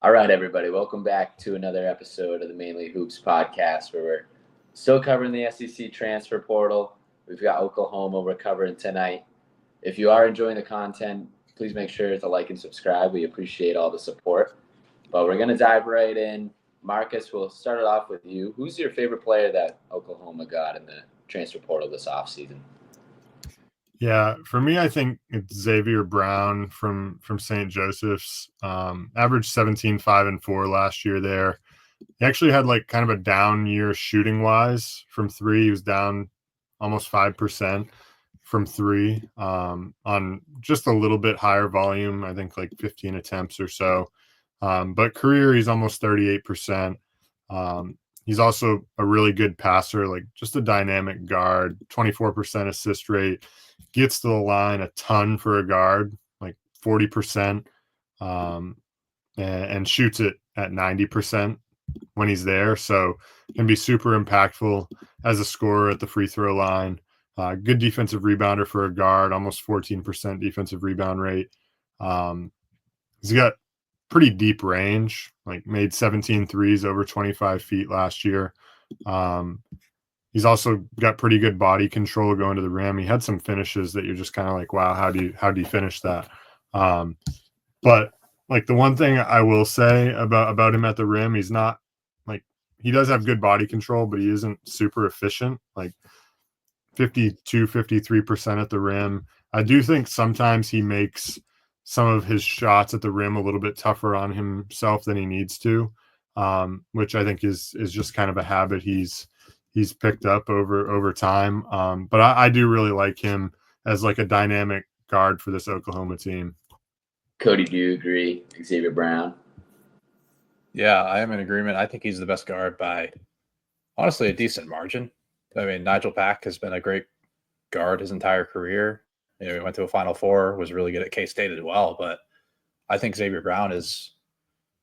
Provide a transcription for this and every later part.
All right, everybody, welcome back to another episode of the Mainly Hoops podcast, where we're still covering the SEC transfer portal. We've got Oklahoma we're covering tonight. If you are enjoying the content, please make sure to like and subscribe. We appreciate all the support. But we're going to dive right in. Marcus, we'll start it off with you. Who's your favorite player that Oklahoma got in the transfer portal this offseason? Yeah, for me, I think it's Xavier Brown from St. Joseph's. Averaged 17, 5, and 4 last year there. He actually had like kind of a down year shooting wise from three. He was down almost 5% from three on just a little bit higher volume. I think like 15 attempts or so. But career, he's almost 38%. He's also a really good passer, like just a dynamic guard, 24% assist rate, gets to the line a ton for a guard, like 40%, and shoots it at 90% when he's there. So can be super impactful as a scorer at the free throw line. Good defensive rebounder for a guard, almost 14% defensive rebound rate. He's got pretty deep range, like made 17 threes over 25 feet last year. He's also got pretty good body control going to the rim. He had some finishes that you're just kind of like, wow, how do you finish that? But like the one thing I will say about him at the rim, he's not like, he does have good body control, but he isn't super efficient, like 52, 53% at the rim. I do think sometimes he makes some of his shots at the rim a little bit tougher on himself than he needs to, which I think is just kind of a habit he's picked up over time. But I do really like him as like a dynamic guard for this Oklahoma team. Cody, do you agree? Xavier Brown? Yeah, I am in agreement. I think he's the best guard by, honestly, a decent margin. I mean, Nigel Pack has been a great guard his entire career. You know, he went to a Final Four, was really good at K-State as well. But I think Xavier Brown is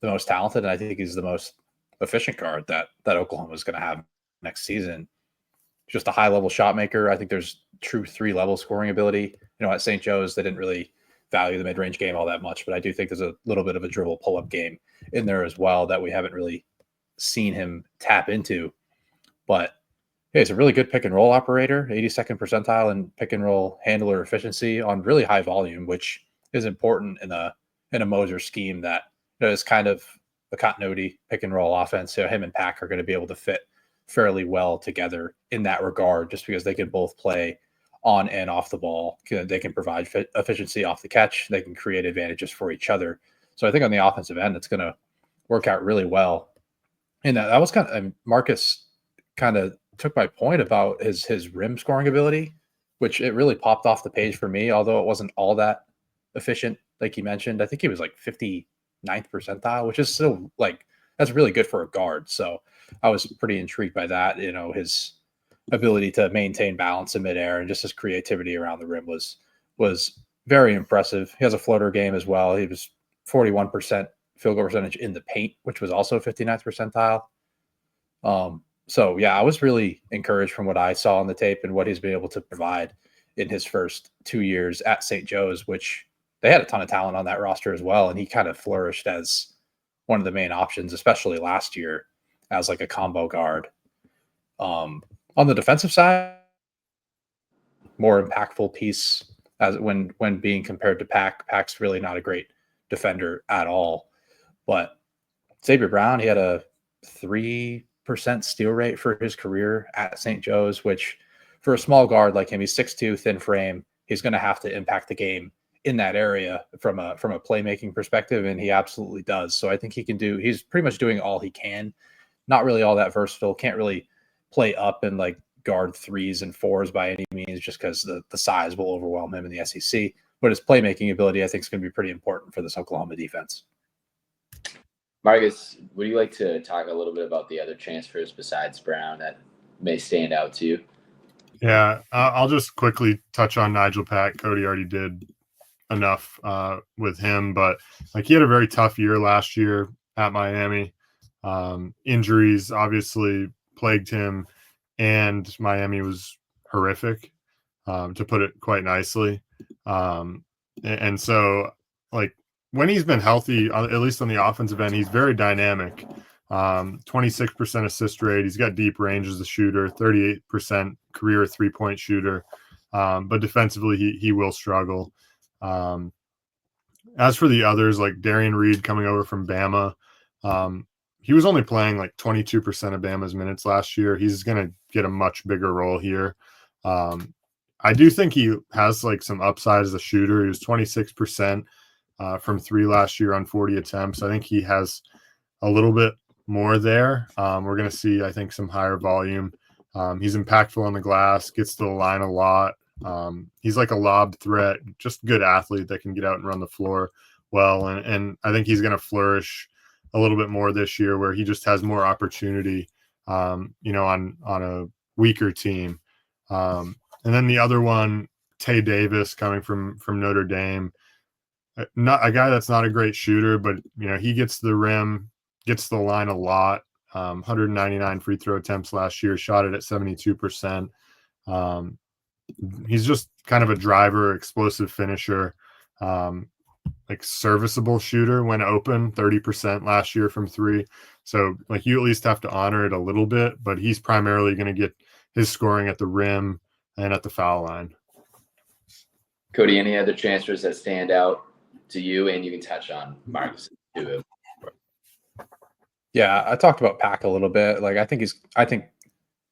the most talented, and I think he's the most efficient guard that Oklahoma is going to have next season. Just a high-level shot maker. I think there's true three-level scoring ability. You know, at St. Joe's, they didn't really value the mid-range game all that much, but I do think there's a little bit of a dribble pull-up game in there as well that we haven't really seen him tap into. But yeah, he's a really good pick and roll operator, 82nd percentile in pick and roll handler efficiency on really high volume, which is important in a Moser scheme that, you know, is kind of a continuity pick and roll offense. So him and Pack are going to be able to fit fairly well together in that regard, just because they can both play on and off the ball. They can provide efficiency off the catch. They can create advantages for each other. So I think on the offensive end, it's going to work out really well. And that was kind of, Marcus kind of took my point about his rim scoring ability, which it really popped off the page for me, although it wasn't all that efficient. Like you mentioned, I think he was like 59th percentile, which is still like, that's really good for a guard. So I was pretty intrigued by that. You know, his ability to maintain balance in midair and just his creativity around the rim was very impressive. He has a floater game as well. He was 41% field goal percentage in the paint, which was also 59th percentile. So yeah, I was really encouraged from what I saw on the tape and what he's been able to provide in his first 2 years at St. Joe's, which they had a ton of talent on that roster as well. And he kind of flourished as one of the main options, especially last year as like a combo guard. On the defensive side, more impactful piece as when being compared to Pack. Pack's really not a great defender at all. But Xavier Brown, he had a 3% steal rate for his career at St. Joe's, which for a small guard like him, he's 6'2", thin frame. He's going to have to impact the game in that area from a playmaking perspective, and he absolutely does. So I think he's pretty much doing all he can. Not really all that versatile. Can't really play up and like guard threes and fours by any means, just because the size will overwhelm him in the SEC. But his playmaking ability, I think, is going to be pretty important for this Oklahoma defense. Marcus, would you like to talk a little bit about the other transfers besides Brown that may stand out to you? Yeah, I'll just quickly touch on Nigel Pack. Cody already did enough with him, but like he had a very tough year last year at Miami. Injuries obviously plagued him, and Miami was horrific, to put it quite nicely. And so like when he's been healthy, at least on the offensive end, he's very dynamic. 26% assist rate. He's got deep range as a shooter, 38% career 3-point shooter. But defensively, he will struggle. As for the others, like Darian Reed coming over from Bama, he was only playing like 22% of Bama's minutes last year. He's going to get a much bigger role here. I do think he has like some upside as a shooter. He was 26% from 3 last year on 40 attempts. I think he has a little bit more there. We're going to see, I think, some higher volume. He's impactful on the glass, gets to the line a lot. He's like a lob threat, just a good athlete that can get out and run the floor well. And I think he's going to flourish a little bit more this year where he just has more opportunity, on a weaker team. And then the other one, Tay Davis coming from Notre Dame, not a guy that's not a great shooter, but he gets to the rim, gets to the line a lot. 199 free throw attempts last year, shot it at 72%. He's just kind of a driver, explosive finisher, like serviceable shooter when open, 30% last year from 3. So like you at least have to honor it a little bit, but he's primarily going to get his scoring at the rim and at the foul line. Cody, any other transfers that stand out to you? And you can touch on Marcus too. Yeah, I talked about Pack a little bit. Like I think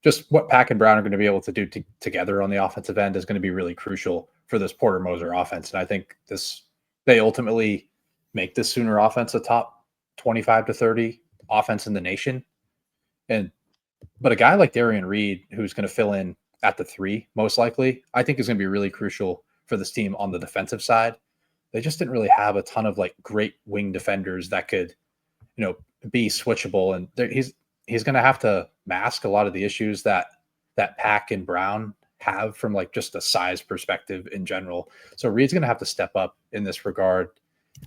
just what Pack and Brown are going to be able to do together on the offensive end is going to be really crucial for this Porter Moser offense. And I think they ultimately make this Sooner offense a top 25 to 30 offense in the nation. But a guy like Darian Reed, who's going to fill in at the 3, most likely, I think is going to be really crucial for this team on the defensive side. They just didn't really have a ton of like great wing defenders that could, be switchable. And he's going to have to mask a lot of the issues that Pack and Brown have from like just a size perspective in general. So Reed's going to have to step up in this regard.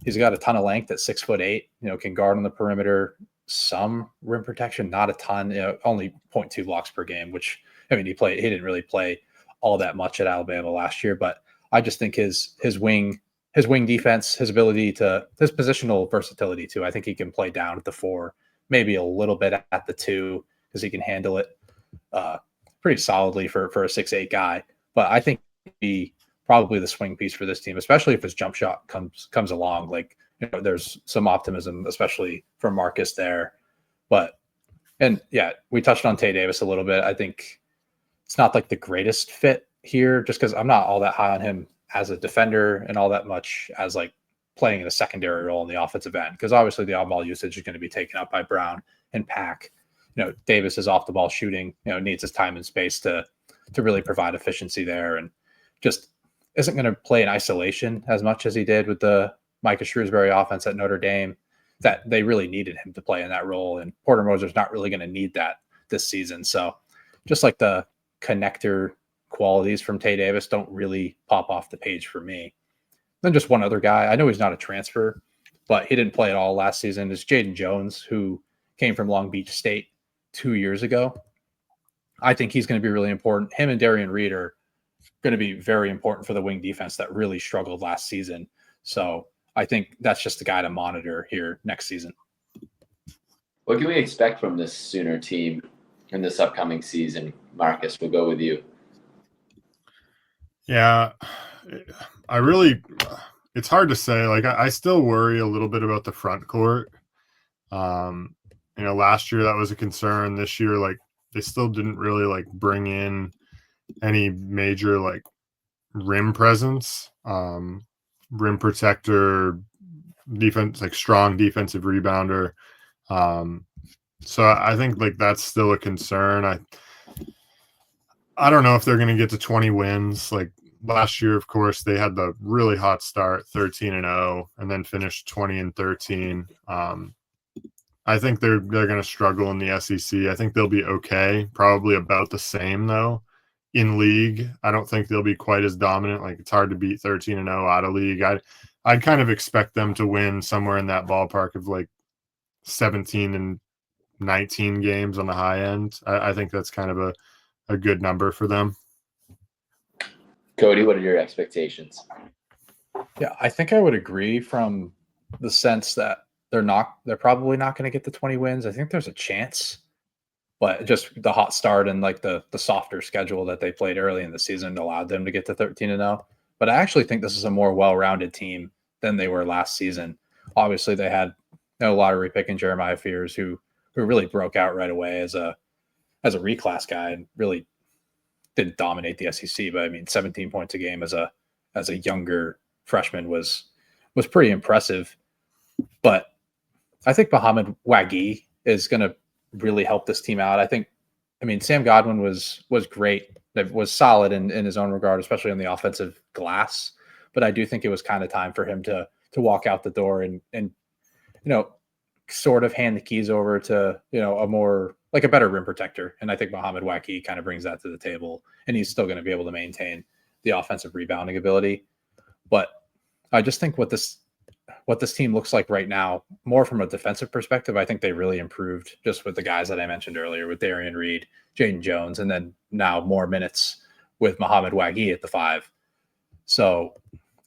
He's got a ton of length at 6'8", can guard on the perimeter, some rim protection, not a ton, only 0.2 blocks per game, which he didn't really play all that much at Alabama last year, but I just think his wing defense, his positional versatility too. I think he can play down at the 4, maybe a little bit at the 2 because he can handle it pretty solidly for a 6'8" guy. But I think he'd be probably the swing piece for this team, especially if his jump shot comes along. Like, there's some optimism, especially from Marcus there. We touched on Tay Davis a little bit. I think it's not like the greatest fit here just because I'm not all that high on him as a defender and all that much as like playing in a secondary role in the offensive end, because obviously the on-ball usage is going to be taken up by Brown and Pack. Davis is off the ball shooting, needs his time and space to really provide efficiency there, and just isn't going to play in isolation as much as he did with the Micah Shrewsbury offense at Notre Dame, that they really needed him to play in that role. And Porter Moser's not really going to need that this season. So just like the connector qualities from Tay Davis don't really pop off the page for me. Then just one other guy, I know he's not a transfer, but he didn't play at all last season, is Jaden Jones, who came from Long Beach State 2 years ago. I think he's going to be really important. Him and Darian Reed are going to be very important for the wing defense that really struggled last season. So I think that's just the guy to monitor here next season. What can we expect from this Sooner team in this upcoming season? Marcus, we'll go with you. Yeah, it's hard to say. Like, I still worry a little bit about the front court. Last year that was a concern. This year, like, they still didn't really like bring in any major like rim presence, rim protector, defense, like strong defensive rebounder. So I think like that's still a concern. I don't know if they're going to get to 20 wins. Like last year, of course, they had the really hot start, 13-0, and then finished 20-13. I think they're going to struggle in the SEC. I think they'll be okay, probably about the same though. In league, I don't think they'll be quite as dominant. Like, it's hard to beat 13-0 out of league. I'd kind of expect them to win somewhere in that ballpark of like 17-19 games on the high end. I think that's kind of a good number for them. Cody, what are your expectations? Yeah, I think I would agree from the sense that they're probably not going to get the 20 wins. I think there's a chance, but just the hot start and like the softer schedule that they played early in the season allowed them to get to 13-0. But I actually think this is a more well-rounded team than they were last season. Obviously, they had a lottery pick in Jeremiah Fears, who really broke out right away as a reclass guy and really didn't dominate the SEC. But I mean, 17 points a game as a younger freshman was pretty impressive. But I think Muhammad Wagi is going to really help this team out. I mean, Sam Godwin was great. That was solid in his own regard, especially on the offensive glass. But I do think it was kind of time for him to walk out the door and sort of hand the keys over to a more like a better rim protector. And I think Muhammad Waki kind of brings that to the table, and he's still going to be able to maintain the offensive rebounding ability. But I just think what this team looks like right now, more from a defensive perspective, I think they really improved just with the guys that I mentioned earlier, with Darian Reed, Jaden Jones, and then now more minutes with Muhammad Wagi at the 5. So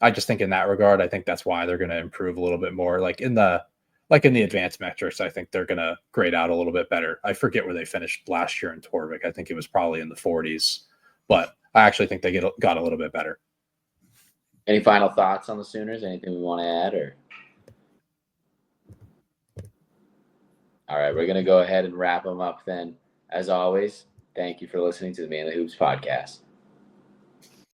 I just think in that regard, I think that's why they're going to improve a little bit more. Like in the advanced metrics, I think they're going to grade out a little bit better. I forget where they finished last year in Torvik. I think it was probably in the 40s, but I actually think they got a little bit better. Any final thoughts on the Sooners? Anything we want to add? Or all right, we're going to go ahead and wrap them up then. As always, thank you for listening to the Mainly Hoops podcast.